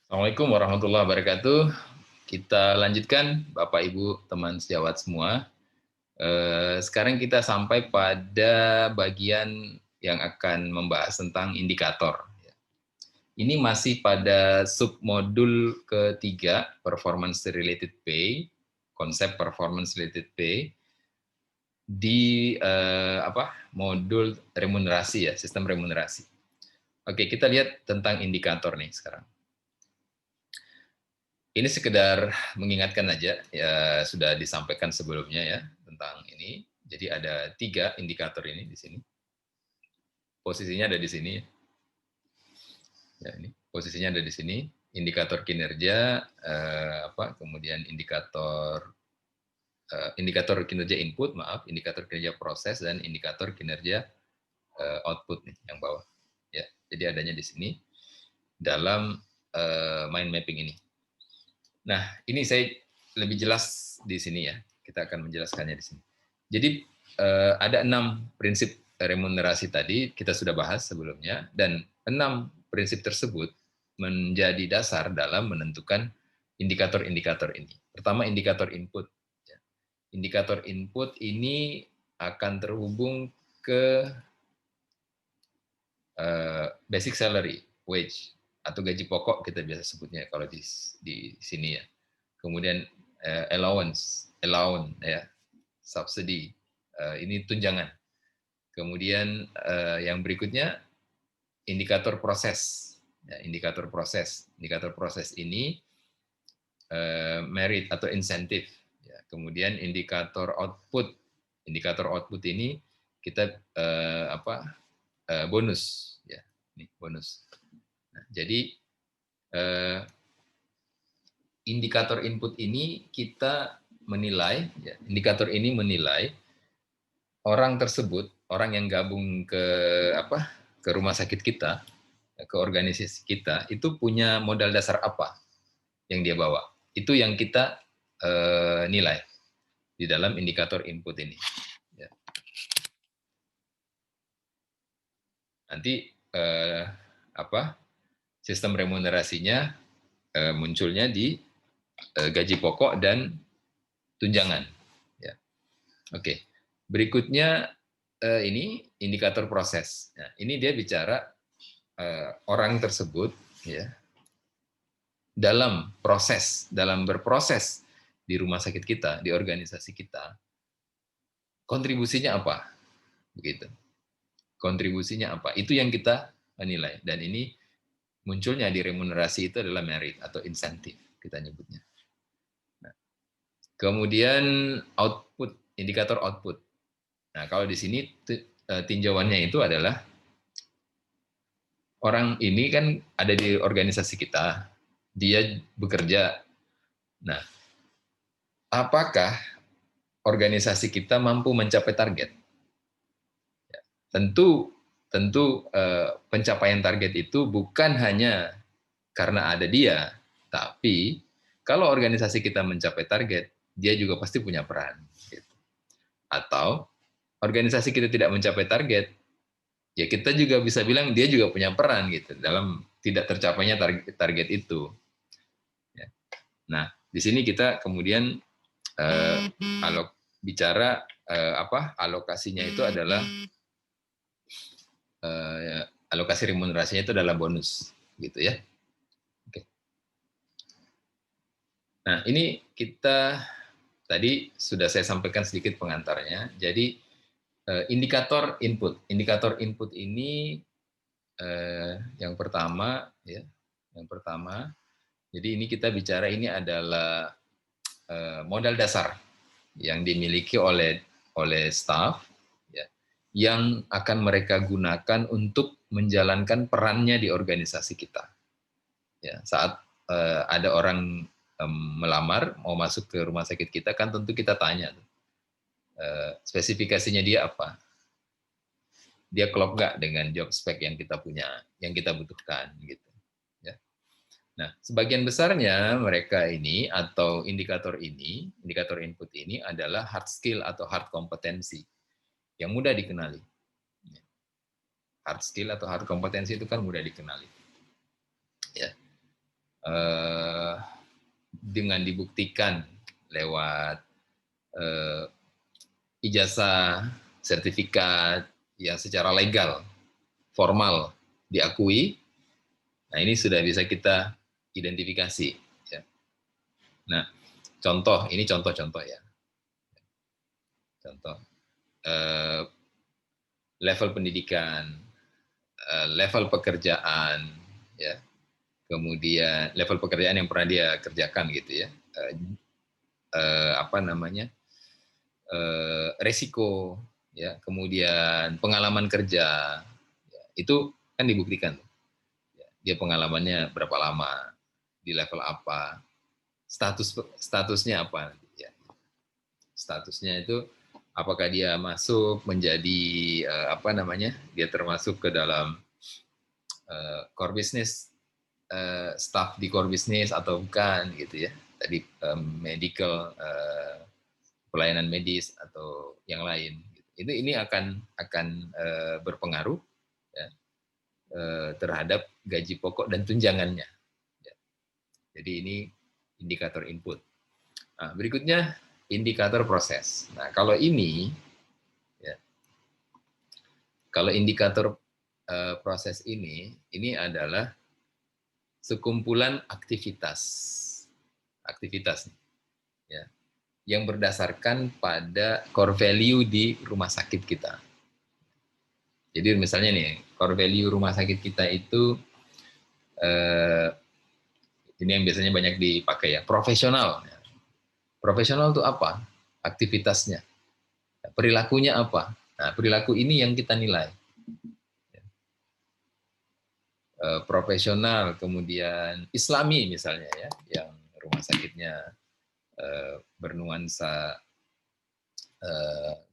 Assalamualaikum warahmatullahi wabarakatuh. Kita lanjutkan, Bapak Ibu, teman sejawat semua. Sekarang kita sampai pada bagian yang akan membahas tentang indikator. Ini masih pada submodul ketiga, performance related pay, konsep performance related pay di modul remunerasi ya, sistem remunerasi. Oke, kita lihat tentang indikator nih sekarang. Ini sekedar mengingatkan aja, ya sudah disampaikan sebelumnya ya tentang ini. Jadi ada 3 indikator ini di sini. Posisinya ada di sini. Ya, ini posisinya ada di sini. Indikator kinerja, kemudian indikator kinerja input, indikator kinerja proses dan indikator kinerja output nih yang bawah. Ya, jadi adanya di sini dalam mind mapping ini. Nah, ini saya lebih jelas di sini ya. Kita akan menjelaskannya di sini. Jadi ada 6 prinsip remunerasi tadi kita sudah bahas sebelumnya, dan 6 prinsip tersebut menjadi dasar dalam menentukan indikator-indikator ini. Pertama, indikator input. Indikator input ini akan terhubung ke basic salary, wage, atau gaji pokok kita biasa sebutnya kalau di sini ya. Kemudian allowance ya, subsidi, ini tunjangan. Kemudian yang berikutnya indikator proses. Ya, indikator proses ini merit atau insentif. Ya, kemudian indikator output ini kita bonus. Ya, ini bonus. Nah, jadi indikator input ini kita menilai, ya, indikator ini menilai orang tersebut, orang yang gabung ke rumah sakit kita, ke organisasi kita, itu punya modal dasar apa yang dia bawa. Itu yang kita nilai di dalam indikator input ini. Ya. Nanti sistem remunerasinya munculnya di gaji pokok dan tunjangan. Ya. Oke. Berikutnya ini indikator proses. Nah, ini dia bicara orang tersebut ya dalam berproses di rumah sakit kita, di organisasi kita, kontribusinya apa? Begitu. Kontribusinya apa? Itu yang kita menilai, dan ini munculnya di remunerasi itu adalah merit atau insentif kita nyebutnya. Nah, kemudian indikator output. Nah, kalau di sini tinjauannya itu adalah orang ini kan ada di organisasi kita, dia bekerja. Nah, apakah organisasi kita mampu mencapai target? Ya, tentu pencapaian target itu bukan hanya karena ada dia, tapi kalau organisasi kita mencapai target, dia juga pasti punya peran. Gitu. Atau organisasi kita tidak mencapai target, ya kita juga bisa bilang dia juga punya peran gitu dalam tidak tercapainya target itu. Ya. Nah, di sini kita kemudian bicara alokasinya itu adalah alokasi remunerasinya itu adalah bonus, gitu ya. Oke. Nah, ini kita tadi sudah saya sampaikan sedikit pengantarnya. Jadi indikator input ini yang pertama ya, jadi ini kita bicara ini adalah modal dasar yang dimiliki oleh staff ya, yang akan mereka gunakan untuk menjalankan perannya di organisasi kita. Ya, saat ada orang melamar mau masuk ke rumah sakit kita, kan tentu kita tanya spesifikasinya dia apa, dia klop nggak dengan job spek yang kita punya, yang kita butuhkan gitu. Ya. Nah, sebagian besarnya mereka ini atau indikator input ini adalah hard skill atau hard kompetensi yang mudah dikenali. Hard skill atau hard kompetensi itu kan mudah dikenali. Ya. dengan dibuktikan lewat ijazah, sertifikat yang secara legal, formal diakui, nah ini sudah bisa kita identifikasi. Ya. Nah, ini contoh-contoh ya. Contoh level pendidikan, level pekerjaan, ya, kemudian level pekerjaan yang pernah dia kerjakan gitu ya, apa namanya, resiko, ya, kemudian pengalaman kerja, ya, itu kan dibuktikan. Ya, dia pengalamannya berapa lama, di level apa, statusnya apa, ya. Statusnya itu apakah dia masuk menjadi apa namanya, dia termasuk ke dalam core business, staff di core business atau bukan gitu ya. Tadi medical, pelayanan medis atau yang lain. Ini akan berpengaruh ya, terhadap gaji pokok dan tunjangannya. Ya. Jadi ini indikator input. Nah, berikutnya indikator proses. Nah, kalau ini ya, kalau indikator proses ini adalah sekumpulan aktivitas ya, yang berdasarkan pada core value di rumah sakit kita. Jadi misalnya nih, core value rumah sakit kita itu ini yang biasanya banyak dipakai ya, profesional. Profesional itu apa? Aktivitasnya. Perilakunya apa? Nah, perilaku ini yang kita nilai. Profesional, kemudian Islami misalnya ya, yang rumah sakitnya bernuansa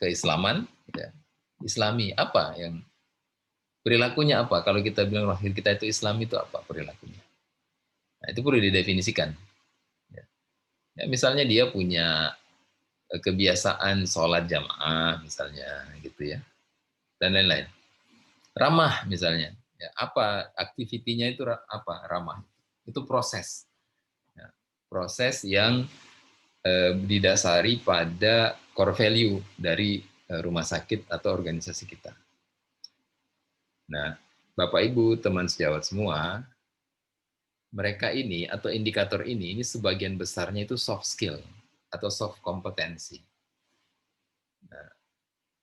keislaman, ya. Islami apa yang perilakunya apa? Kalau kita bilang lahir kita itu Islami itu apa perilakunya? Nah, itu perlu didefinisikan. Ya. Ya, misalnya dia punya kebiasaan sholat jamaah misalnya gitu ya, dan lain-lain. Ramah misalnya, ya, apa aktivitinya itu apa ramah? Itu proses, ya, proses yang didasari pada core value dari rumah sakit atau organisasi kita. Nah, Bapak Ibu, teman sejawat semua, mereka ini atau indikator ini sebagian besarnya itu soft skill atau soft kompetensi. Nah,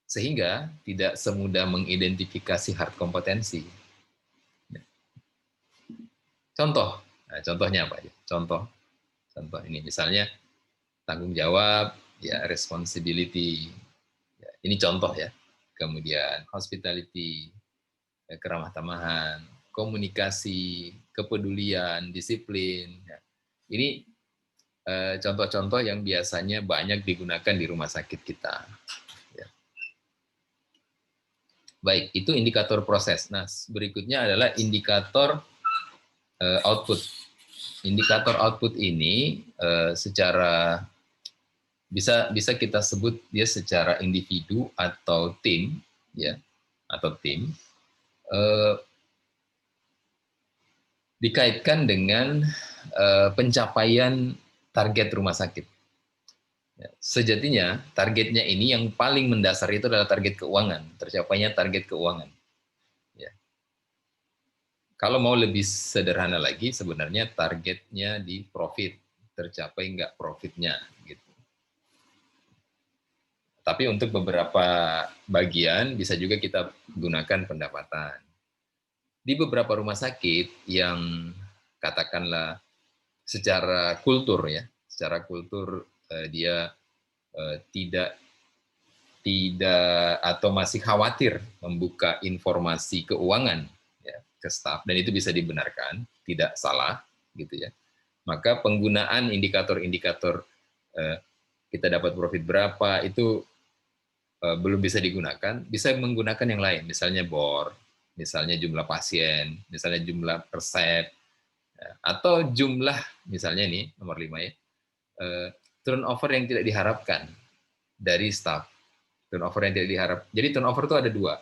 sehingga tidak semudah mengidentifikasi hard kompetensi. Contoh, nah, contohnya apa aja? Contoh ini misalnya tanggung jawab, ya responsibility, ya, ini contoh ya. Kemudian hospitality, ya, keramah tamahan, komunikasi, kepedulian, disiplin. Ya. Ini contoh-contoh yang biasanya banyak digunakan di rumah sakit kita. Ya. Baik, itu indikator proses. Nah, berikutnya adalah indikator output. Indikator output ini secara bisa kita sebut dia secara individu atau tim, ya, atau tim dikaitkan dengan pencapaian target rumah sakit. Ya, sejatinya targetnya ini yang paling mendasar itu adalah target keuangan, tercapainya target keuangan. Ya. Kalau mau lebih sederhana lagi, sebenarnya targetnya di profit, tercapai nggak profitnya, gitu. Tapi untuk beberapa bagian bisa juga kita gunakan pendapatan. Di beberapa rumah sakit yang katakanlah secara kultur ya, secara kultur dia tidak atau masih khawatir membuka informasi keuangan ya, ke staf, dan itu bisa dibenarkan, tidak salah gitu ya. Maka penggunaan indikator-indikator kita dapat profit berapa itu belum bisa digunakan, bisa menggunakan yang lain, misalnya BOR, misalnya jumlah pasien, misalnya jumlah resep, ya, atau jumlah, misalnya ini nomor 5 ya, turnover yang tidak diharapkan dari staff. Turnover yang tidak diharap. Jadi turnover itu ada dua.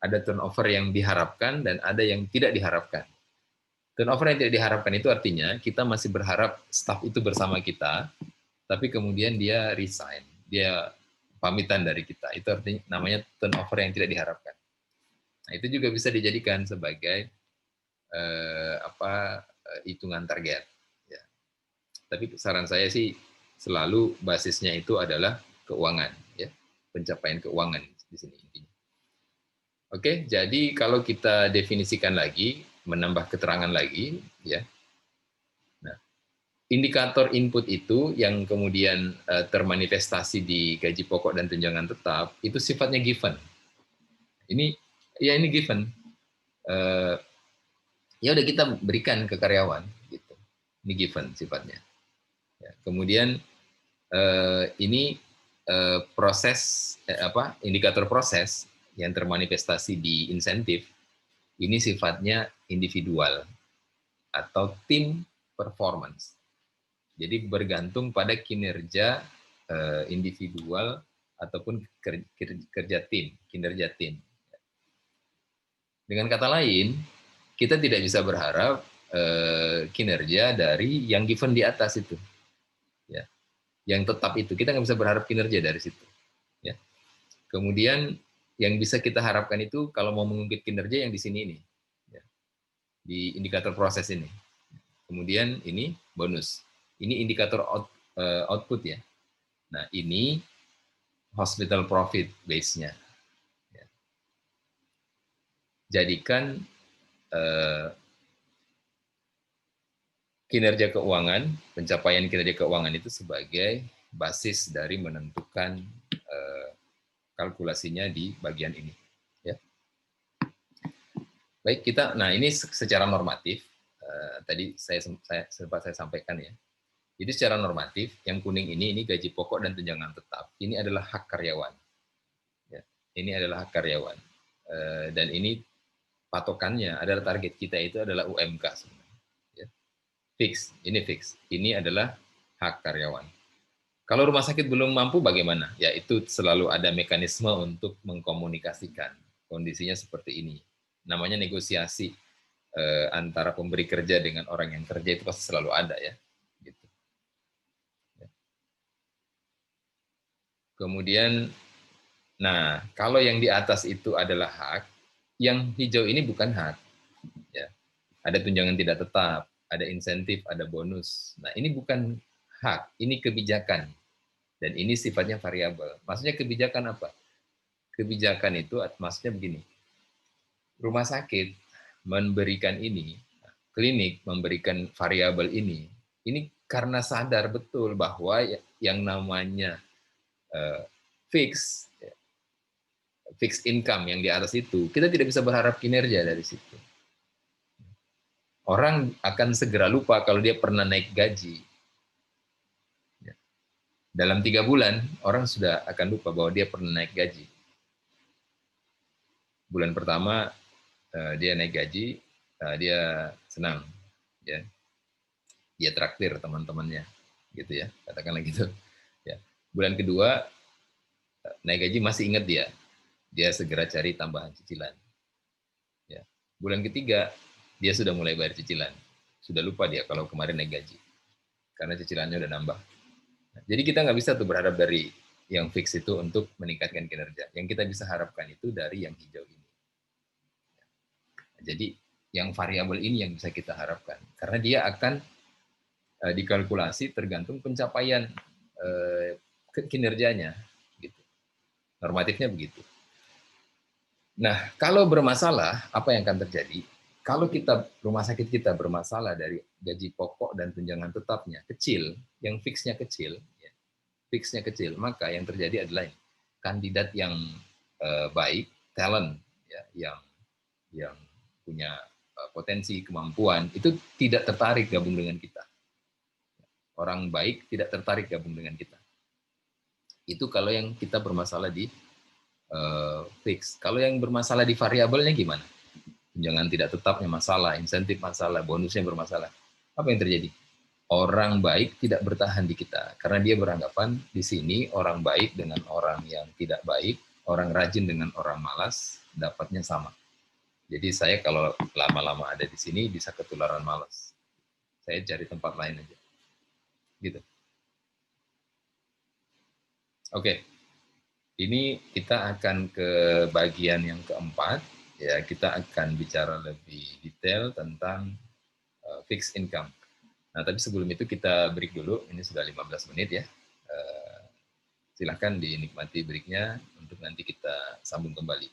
Ada turnover yang diharapkan dan ada yang tidak diharapkan. Turnover yang tidak diharapkan itu artinya kita masih berharap staff itu bersama kita, tapi kemudian dia resign, dia pamitan dari kita. Itu artinya namanya turnover yang tidak diharapkan. Nah, itu juga bisa dijadikan sebagai hitungan target. Ya. Tapi saran saya sih selalu basisnya itu adalah keuangan, ya, pencapaian keuangan di sini intinya. Oke, jadi kalau kita definisikan lagi, menambah keterangan lagi, ya. Nah, indikator input itu yang kemudian termanifestasi di gaji pokok dan tunjangan tetap itu sifatnya given. Ini ya ini given. Ya udah kita berikan ke karyawan, gitu. Ini given sifatnya. Ya, kemudian ini proses indikator proses yang termanifestasi di insentif ini sifatnya individual atau tim performance. Jadi bergantung pada kinerja individual ataupun kerja tim, kinerja tim. Dengan kata lain, kita tidak bisa berharap kinerja dari yang given di atas itu, ya, yang tetap itu kita nggak bisa berharap kinerja dari situ, ya. Kemudian yang bisa kita harapkan itu kalau mau mengungkit kinerja yang di sini ini, ya, di indikator proses ini. Kemudian ini bonus, ini indikator output ya. Nah ini hospital profit base-nya. Ya. Jadikan kinerja keuangan, pencapaian kinerja keuangan itu sebagai basis dari menentukan kalkulasinya di bagian ini. Ya. Baik kita, nah ini secara normatif tadi sempat saya sampaikan ya. Jadi secara normatif yang kuning ini gaji pokok dan tunjangan tetap. Ini adalah hak karyawan. Ya. Ini adalah hak karyawan dan ini patokannya adalah target kita itu adalah UMK sebenarnya. Fix, ini fix. Ini adalah hak karyawan. Kalau rumah sakit belum mampu bagaimana? Ya itu selalu ada mekanisme untuk mengkomunikasikan kondisinya seperti ini. Namanya negosiasi antara pemberi kerja dengan orang yang kerja itu pasti selalu ada ya. Gitu. Kemudian, nah kalau yang di atas itu adalah hak, yang hijau ini bukan hak. Ya. Ada tunjangan tidak tetap, ada insentif, ada bonus. Nah, ini bukan hak, ini kebijakan. Dan ini sifatnya variabel. Maksudnya kebijakan apa? Kebijakan itu maksudnya begini. Rumah sakit memberikan ini, klinik memberikan variabel ini karena sadar betul bahwa yang namanya fix income yang di atas itu, kita tidak bisa berharap kinerja dari situ. Orang akan segera lupa kalau dia pernah naik gaji. Dalam 3 bulan, orang sudah akan lupa bahwa dia pernah naik gaji. Bulan pertama, dia naik gaji, dia senang. Ya. Dia traktir teman-temannya. Gitu ya, katakanlah gitu. Ya. Bulan kedua, naik gaji masih ingat dia. Dia segera cari tambahan cicilan. Ya. Bulan ketiga, dia sudah mulai bayar cicilan. Sudah lupa dia kalau kemarin naik gaji. Karena cicilannya udah nambah. Jadi kita nggak bisa tuh berharap dari yang fix itu untuk meningkatkan kinerja. Yang kita bisa harapkan itu dari yang hijau ini. Jadi yang variabel ini yang bisa kita harapkan. Karena dia akan dikalkulasi tergantung pencapaian kinerjanya. Gitu. Normatifnya begitu. Nah, kalau bermasalah, apa yang akan terjadi? Kalau rumah sakit kita bermasalah dari gaji pokok dan tunjangan tetapnya kecil, yang fixnya kecil, maka yang terjadi adalah kandidat yang baik, talent, ya, yang punya potensi, kemampuan, itu tidak tertarik gabung dengan kita. Orang baik tidak tertarik gabung dengan kita. Itu kalau yang kita bermasalah di fix. Kalau yang bermasalah di variabelnya gimana? Tunjangan tidak tetapnya masalah, insentif masalah, bonusnya bermasalah. Apa yang terjadi? Orang baik tidak bertahan di kita karena dia beranggapan di sini orang baik dengan orang yang tidak baik, orang rajin dengan orang malas dapatnya sama. Jadi saya kalau lama-lama ada di sini bisa ketularan malas. Saya cari tempat lain aja. Gitu. Oke, ini kita akan ke bagian yang keempat. Ya, kita akan bicara lebih detail tentang fixed income. Nah, tapi sebelum itu kita break dulu. Ini sudah 15 menit ya. Silahkan dinikmati breaknya untuk nanti kita sambung kembali.